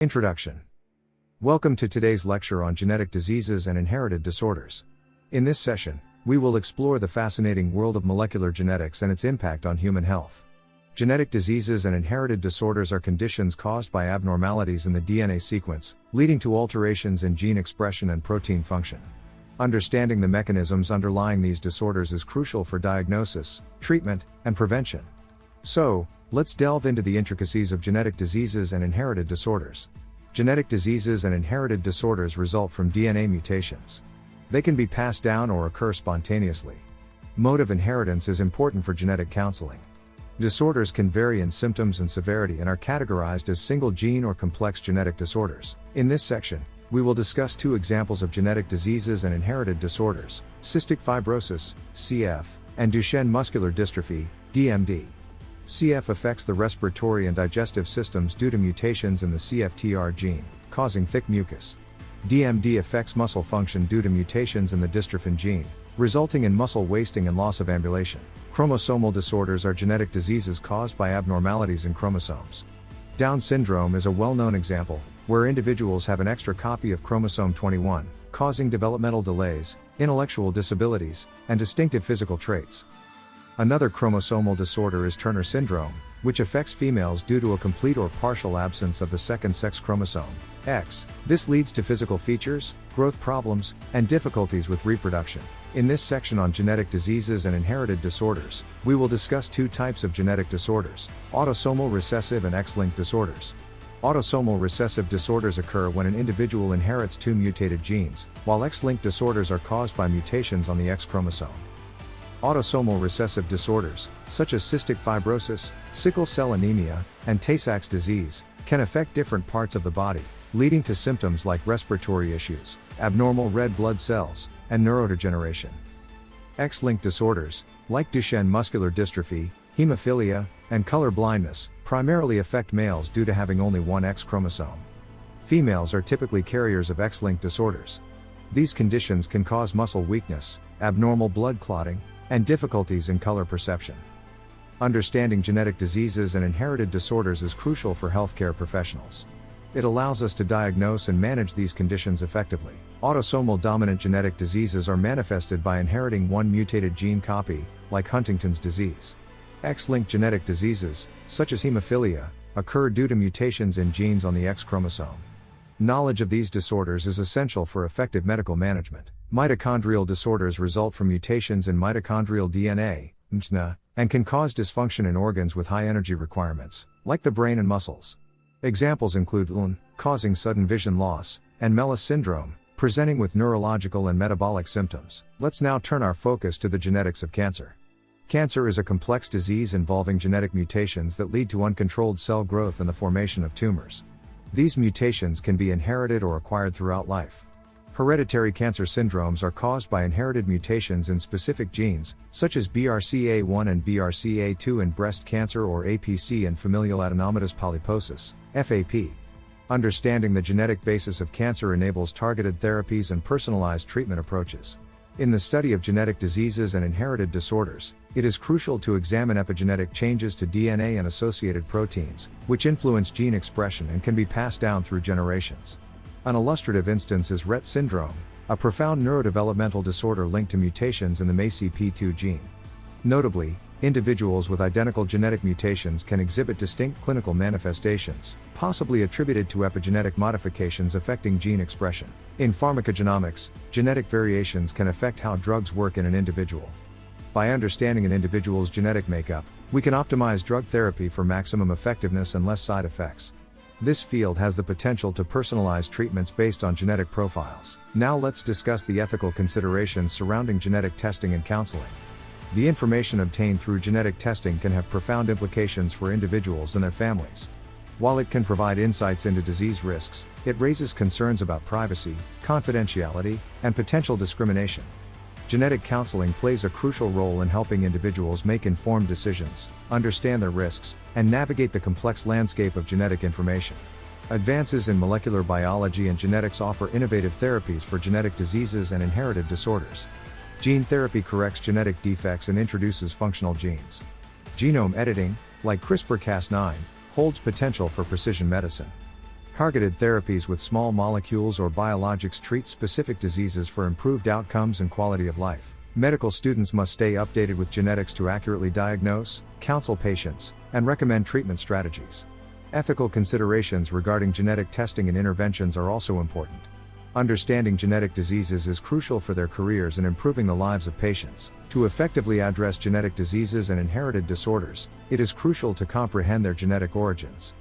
Introduction. Welcome to today's lecture on genetic diseases and inherited disorders. In this session, we will explore the fascinating world of molecular genetics and its impact on human health. Genetic diseases and inherited disorders are conditions caused by abnormalities in the DNA sequence, leading to alterations in gene expression and protein function. Understanding the mechanisms underlying these disorders is crucial for diagnosis, treatment, and prevention. So, let's delve into the intricacies of genetic diseases and inherited disorders. Genetic diseases and inherited disorders result from DNA mutations. They can be passed down or occur spontaneously. Mode of inheritance is important for genetic counseling. Disorders can vary in symptoms and severity and are categorized as single gene or complex genetic disorders. In this section, we will discuss two examples of genetic diseases and inherited disorders: cystic fibrosis, CF, and Duchenne muscular dystrophy, DMD. CF affects the respiratory and digestive systems due to mutations in the CFTR gene, causing thick mucus. DMD affects muscle function due to mutations in the dystrophin gene, resulting in muscle wasting and loss of ambulation. Chromosomal disorders are genetic diseases caused by abnormalities in chromosomes. Down syndrome is a well-known example, where individuals have an extra copy of chromosome 21, causing developmental delays, intellectual disabilities, and distinctive physical traits. Another chromosomal disorder is Turner syndrome, which affects females due to a complete or partial absence of the second sex chromosome, X. This leads to physical features, growth problems, and difficulties with reproduction. In this section on genetic diseases and inherited disorders, we will discuss two types of genetic disorders: autosomal recessive and X-linked disorders. Autosomal recessive disorders occur when an individual inherits two mutated genes, while X-linked disorders are caused by mutations on the X chromosome. Autosomal recessive disorders, such as cystic fibrosis, sickle cell anemia, and Tay-Sachs disease, can affect different parts of the body, leading to symptoms like respiratory issues, abnormal red blood cells, and neurodegeneration. X-linked disorders, like Duchenne muscular dystrophy, hemophilia, and color blindness, primarily affect males due to having only one X chromosome. Females are typically carriers of X-linked disorders. These conditions can cause muscle weakness, abnormal blood clotting, and difficulties in color perception. Understanding genetic diseases and inherited disorders is crucial for healthcare professionals. It allows us to diagnose and manage these conditions effectively. Autosomal dominant genetic diseases are manifested by inheriting one mutated gene copy, like Huntington's disease. X-linked genetic diseases, such as hemophilia, occur due to mutations in genes on the X chromosome. Knowledge of these disorders is essential for effective medical management. Mitochondrial disorders result from mutations in mitochondrial DNA, MSNA, and can cause dysfunction in organs with high energy requirements, like the brain and muscles. Examples include LUN, causing sudden vision loss, and MELLIS syndrome, presenting with neurological and metabolic symptoms. Let's now turn our focus to the genetics of cancer. Cancer is a complex disease involving genetic mutations that lead to uncontrolled cell growth and the formation of tumors. These mutations can be inherited or acquired throughout life. Hereditary cancer syndromes are caused by inherited mutations in specific genes, such as BRCA1 and BRCA2 in breast cancer or APC in familial adenomatous polyposis, FAP. Understanding the genetic basis of cancer enables targeted therapies and personalized treatment approaches. In the study of genetic diseases and inherited disorders, it is crucial to examine epigenetic changes to DNA and associated proteins, which influence gene expression and can be passed down through generations. An illustrative instance is Rett syndrome, a profound neurodevelopmental disorder linked to mutations in the MECP2 gene. Notably, individuals with identical genetic mutations can exhibit distinct clinical manifestations, possibly attributed to epigenetic modifications affecting gene expression. In pharmacogenomics, genetic variations can affect how drugs work in an individual. By understanding an individual's genetic makeup, we can optimize drug therapy for maximum effectiveness and less side effects. This field has the potential to personalize treatments based on genetic profiles. Now let's discuss the ethical considerations surrounding genetic testing and counseling. The information obtained through genetic testing can have profound implications for individuals and their families. While it can provide insights into disease risks, it raises concerns about privacy, confidentiality, and potential discrimination. Genetic counseling plays a crucial role in helping individuals make informed decisions, understand their risks, and navigate the complex landscape of genetic information. Advances in molecular biology and genetics offer innovative therapies for genetic diseases and inherited disorders. Gene therapy corrects genetic defects and introduces functional genes. Genome editing, like CRISPR-Cas9, holds potential for precision medicine. Targeted therapies with small molecules or biologics treat specific diseases for improved outcomes and quality of life. Medical students must stay updated with genetics to accurately diagnose, counsel patients, and recommend treatment strategies. Ethical considerations regarding genetic testing and interventions are also important. Understanding genetic diseases is crucial for their careers and improving the lives of patients. To effectively address genetic diseases and inherited disorders, it is crucial to comprehend their genetic origins.